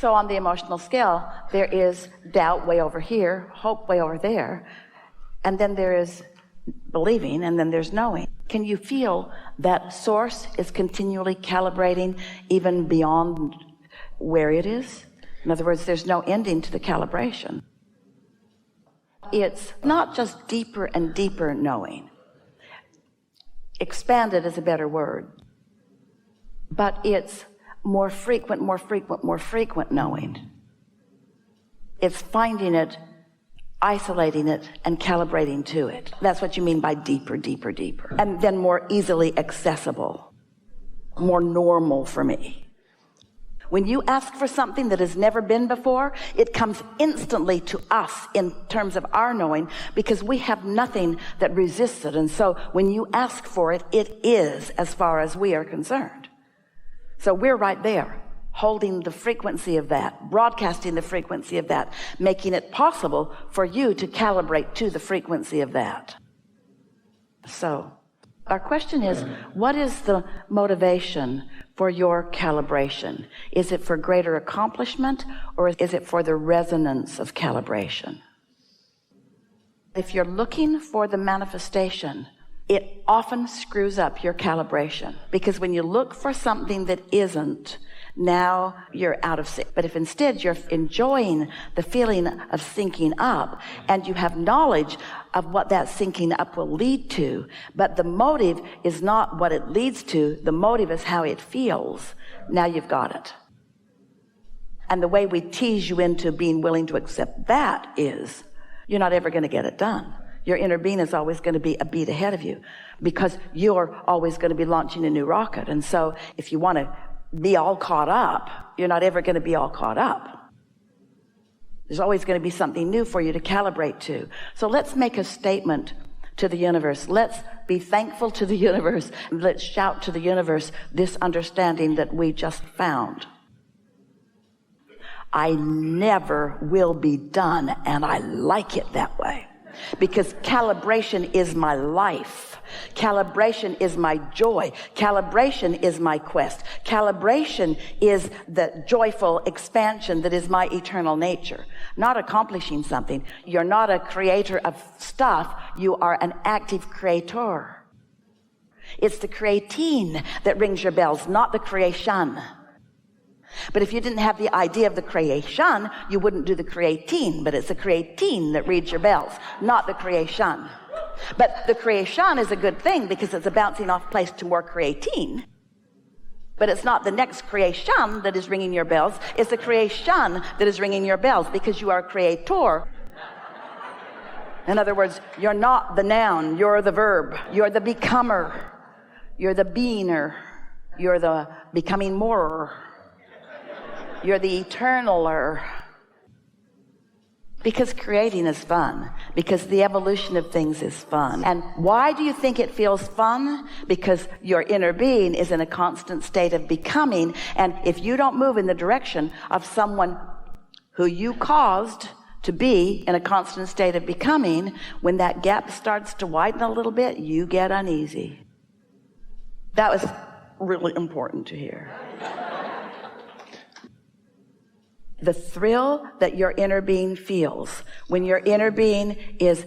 So on the emotional scale, there is doubt way over here, hope way over there, and then there is believing, and then there's knowing. Can you feel that source is continually calibrating even beyond where it is? In other words, there's no ending to the calibration. It's not just deeper and deeper knowing. Expanded is a better word. But it's more frequent knowing. It's finding it, isolating it, and calibrating to it. That's what you mean by deeper. And then more easily accessible, more normal for me. When you ask for something that has never been before, it comes instantly to us in terms of our knowing, because we have nothing that resists it. And so when you ask for it, it is, as far as we are concerned. So we're right there, holding the frequency of that, broadcasting the frequency of that, making it possible for you to calibrate to the frequency of that. So our question is, what is the motivation for your calibration? Is it for greater accomplishment, or is it for the resonance of calibration? If you're looking for the manifestation, it often screws up your calibration, because when you look for something that isn't, now you're out of sync. But if instead you're enjoying the feeling of syncing up, and you have knowledge of what that syncing up will lead to, but the motive is not what it leads to, the motive is how it feels, now you've got it. And the way we tease you into being willing to accept that is, you're not ever going to get it done. Your inner being is always going to be a beat ahead of you, because you're always going to be launching a new rocket. And so if you want to be all caught up, you're not ever going to be all caught up. There's always going to be something new for you to calibrate to. So let's make a statement to the universe. Let's be thankful to the universe. Let's shout to the universe this understanding that we just found. I never will be done, and I like it that way. Because calibration is my life. Calibration is my joy. Calibration is my quest. Calibration is the joyful expansion that is my eternal nature. Not accomplishing something. You're not a creator of stuff. You are an active creator. It's the creating that rings your bells, not the creation. But if you didn't have the idea of the creation, you wouldn't do the creating. But it's the creating that reads your bells, not the creation. But the creation is a good thing, because it's a bouncing off place to more creating. But it's not the next creation that is ringing your bells. It's the creation that is ringing your bells, because you are a creator. In other words, you're not the noun, you're the verb. You're the becomer. You're the beinger. You're the becoming more. You're the eternaler. Because creating is fun. Because the evolution of things is fun. And why do you think it feels fun? Because your inner being is in a constant state of becoming. And if you don't move in the direction of someone who you caused to be in a constant state of becoming, when that gap starts to widen a little bit, you get uneasy. That was really important to hear. The thrill that your inner being feels when your inner being is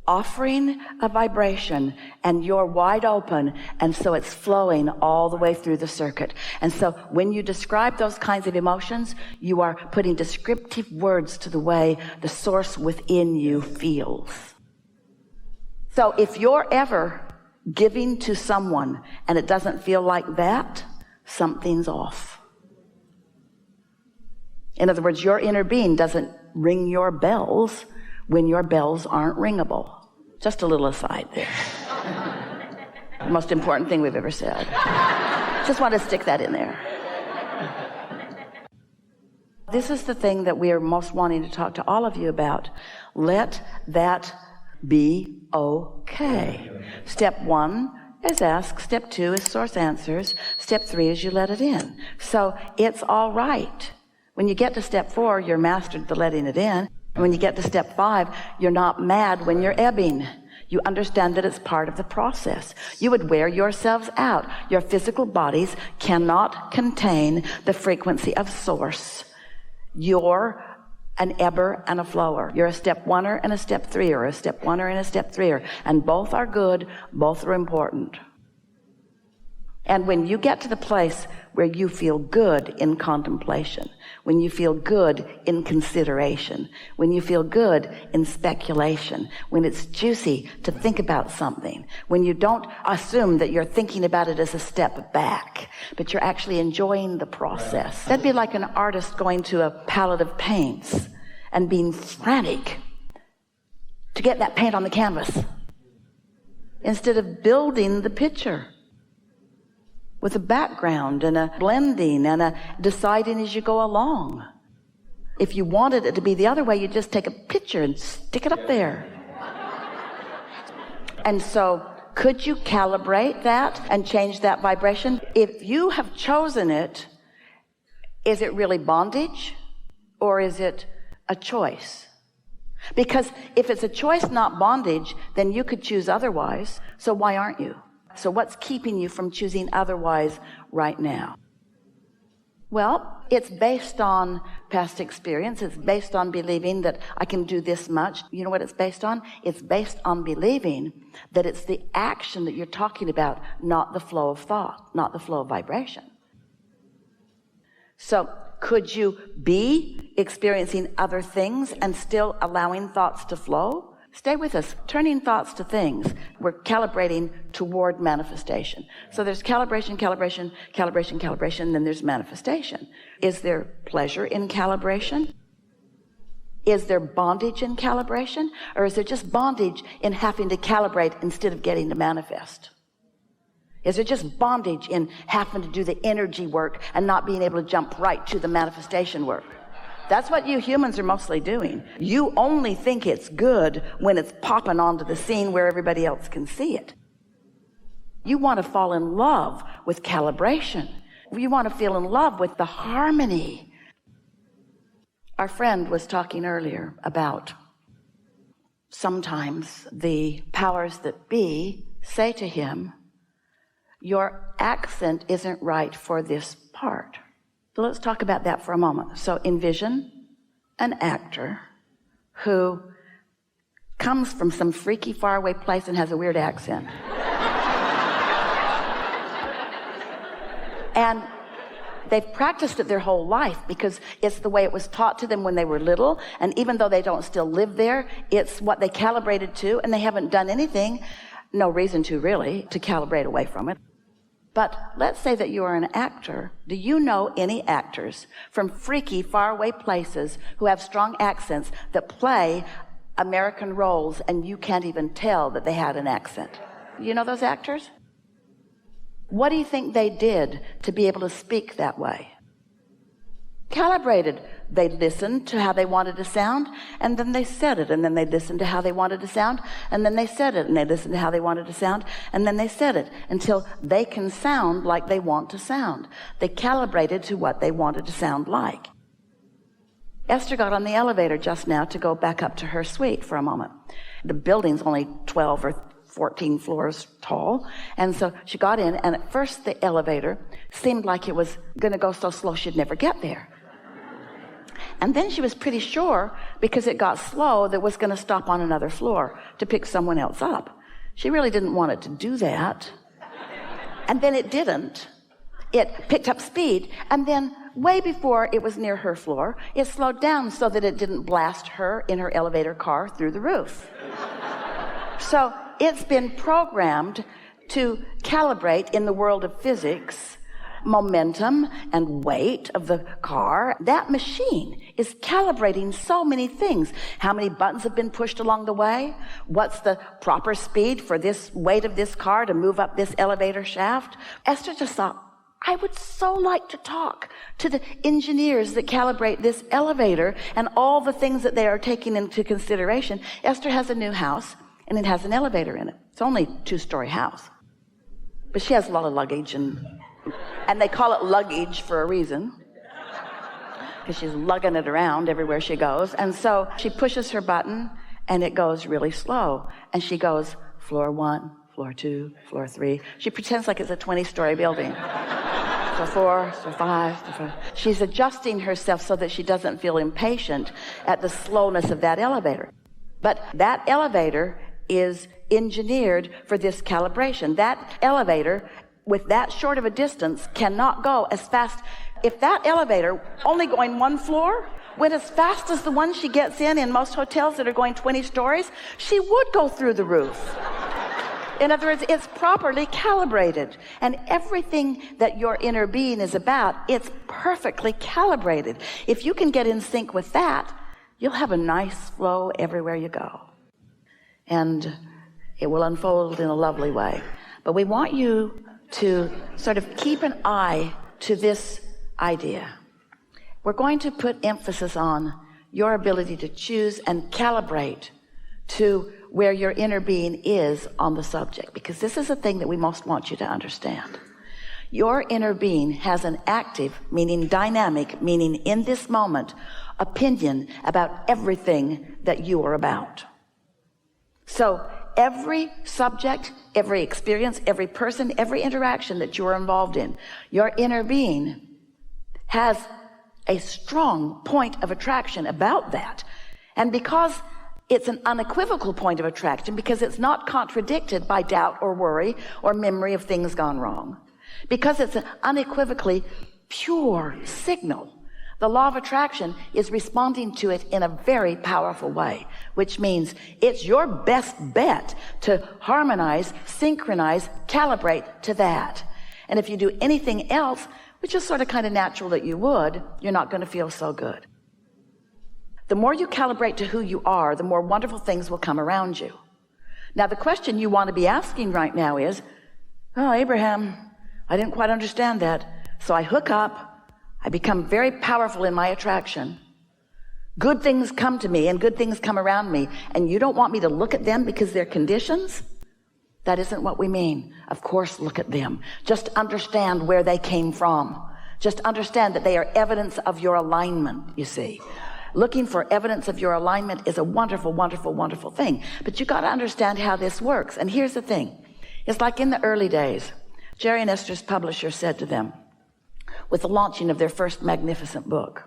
offering a vibration and you're wide open, and so it's flowing all the way through the circuit. And so when you describe those kinds of emotions, you are putting descriptive words to the way the source within you feels. So if you're ever giving to someone and it doesn't feel like that, something's off. In other words, your inner being doesn't ring your bells when your bells aren't ringable. Just a little aside there. The most important thing we've ever said. Just want to stick that in there. This is the thing that we are most wanting to talk to all of you about. Let that be okay. Step 1 is ask. Step 2 is source answers. Step 3 is you let it in. So it's all right. When you get to step 4, you're mastered the letting it in. And when you get to step 5, you're not mad when you're ebbing. You understand that it's part of the process. You would wear yourselves out. Your physical bodies cannot contain the frequency of source. You're an ebber and a flower. You're a step oneer and a step threeer, a step oneer and a step threeer. And both are good, both are important. And when you get to the place where you feel good in contemplation, when you feel good in consideration, when you feel good in speculation, when it's juicy to think about something, when you don't assume that you're thinking about it as a step back, but you're actually enjoying the process. That'd be like an artist going to a palette of paints and being frantic to get that paint on the canvas instead of building the picture with a background and a blending and a deciding as you go along. If you wanted it to be the other way, you just take a picture and stick it up there. And so could you calibrate that and change that vibration? If you have chosen it, is it really bondage or is it a choice? Because if it's a choice, not bondage, then you could choose otherwise. So why aren't you? So what's keeping you from choosing otherwise right now? Well, it's based on past experience. It's based on believing that I can do this much. You know what it's based on? It's based on believing that it's the action that you're talking about, not the flow of thought, not the flow of vibration. So could you be experiencing other things and still allowing thoughts to flow? Stay with us. Turning thoughts to things. We're calibrating toward manifestation. So there's calibration, calibration, calibration, calibration, then there's manifestation. Is there pleasure in calibration? Is there bondage in calibration? Or is there just bondage in having to calibrate instead of getting to manifest? Is there just bondage in having to do the energy work and not being able to jump right to the manifestation work? That's what you humans are mostly doing. You only think it's good when it's popping onto the scene where everybody else can see it. You want to fall in love with calibration. You want to feel in love with the harmony. Our friend was talking earlier about sometimes the powers that be say to him, your accent isn't right for this part. So let's talk about that for a moment. So envision an actor who comes from some freaky faraway place and has a weird accent. And they've practiced it their whole life because it's the way it was taught to them when they were little. And even though they don't still live there, it's what they calibrated to, and they haven't done anything, no reason to really, to calibrate away from it. But let's say that you are an actor. Do you know any actors from freaky, faraway places who have strong accents that play American roles and you can't even tell that they had an accent? You know those actors? What do you think they did to be able to speak that way? Calibrated. They listened to how they wanted to sound, and then they said it, and then they listened to how they wanted to sound, and then they said it, and they listened to how they wanted to sound, and then they said it, until they can sound like they want to sound. They calibrated to what they wanted to sound like. Esther got on the elevator just now to go back up to her suite for a moment. The building's only 12 or 14 floors tall, and so she got in, and at first the elevator seemed like it was going to go so slow she'd never get there. And then she was pretty sure, because it got slow, that it was going to stop on another floor to pick someone else up. She really didn't want it to do that. And then it didn't. It picked up speed, and then way before it was near her floor, it slowed down so that it didn't blast her in her elevator car through the roof. So it's been programmed to calibrate in the world of physics momentum and weight of the car. That machine is calibrating so many things. How many buttons have been pushed along the way? What's the proper speed for this weight of this car to move up this elevator shaft? Esther just thought, I would so like to talk to the engineers that calibrate this elevator and all the things that they are taking into consideration. Esther has a new house, and it has an elevator in it. It's only a 2-story house. But she has a lot of luggage, and they call it luggage for a reason, because she's lugging it around everywhere she goes. And so she pushes her button, and it goes really slow. And she goes, floor 1, floor 2, floor 3. She pretends like it's a 20-story building. to 4 to 5 to 5. She's adjusting herself so that she doesn't feel impatient at the slowness of that elevator. But that elevator is engineered for this calibration. That elevator, with that short of a distance, cannot go as fast. If that elevator, only going 1 floor, went as fast as the one she gets in most hotels that are going 20 stories, she would go through the roof. In other words, it's properly calibrated. And everything that your inner being is about, it's perfectly calibrated. If you can get in sync with that, you'll have a nice flow everywhere you go. And it will unfold in a lovely way. But we want you to sort of keep an eye to this idea. We're going to put emphasis on your ability to choose and calibrate to where your inner being is on the subject, because this is the thing that we most want you to understand. Your inner being has an active, meaning dynamic, meaning in this moment, opinion about everything that you are about. So every subject, every experience, every person, every interaction that you are involved in, your inner being has a strong point of attraction about that. And because it's an unequivocal point of attraction, because it's not contradicted by doubt or worry or memory of things gone wrong, because it's an unequivocally pure signal, the law of attraction is responding to it in a very powerful way, which means it's your best bet to harmonize, synchronize, calibrate to that. And if you do anything else, which is sort of kind of natural that you would, you're not going to feel so good. The more you calibrate to who you are, the more wonderful things will come around you. Now, the question you want to be asking right now is, oh, Abraham, I didn't quite understand that. So I hook up, I become very powerful in my attraction. Good things come to me and good things come around me. And you don't want me to look at them because they're conditions? That isn't what we mean. Of course, look at them. Just understand where they came from. Just understand that they are evidence of your alignment, you see. Looking for evidence of your alignment is a wonderful, wonderful, wonderful thing. But you got to understand how this works. And here's the thing. It's like in the early days, Jerry and Esther's publisher said to them, with the launching of their first magnificent book,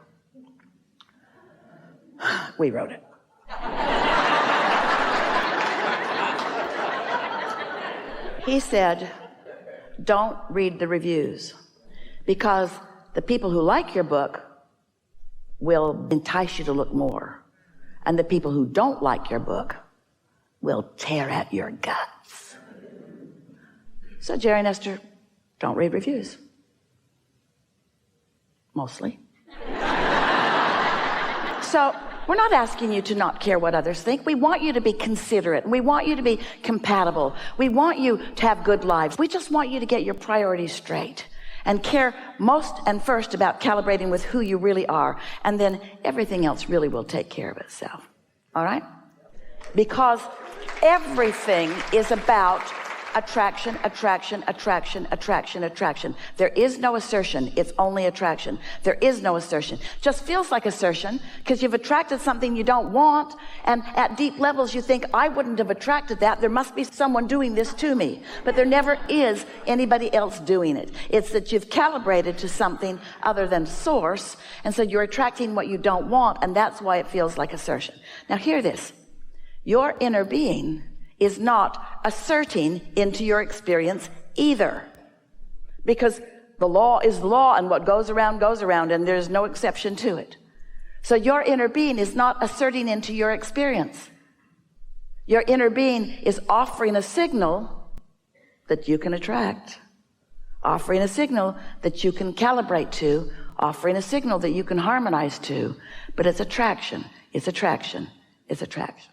we wrote it. He said, don't read the reviews, because the people who like your book will entice you to look more. And the people who don't like your book will tear at your guts. So Jerry and Esther don't read reviews. Mostly. So we're not asking you to not care what others think. We want you to be considerate. We want you to be compatible. We want you to have good lives. We just want you to get your priorities straight and care most and first about calibrating with who you really are. And then everything else really will take care of itself. All right? Because everything is about attraction, attraction, attraction, attraction, attraction. There is no assertion. It's only attraction. There is no assertion. Just feels like assertion because you've attracted something you don't want. And at deep levels, you think, I wouldn't have attracted that. There must be someone doing this to me. But there never is anybody else doing it. It's that you've calibrated to something other than source. And so you're attracting what you don't want. And that's why it feels like assertion. Now hear this. Your inner being is not asserting into your experience either, because the law is the law, and what goes around, and there's no exception to it. So your inner being is not asserting into your experience. Your inner being is offering a signal that you can attract, offering a signal that you can calibrate to, offering a signal that you can harmonize to. But it's attraction, it's attraction, it's attraction.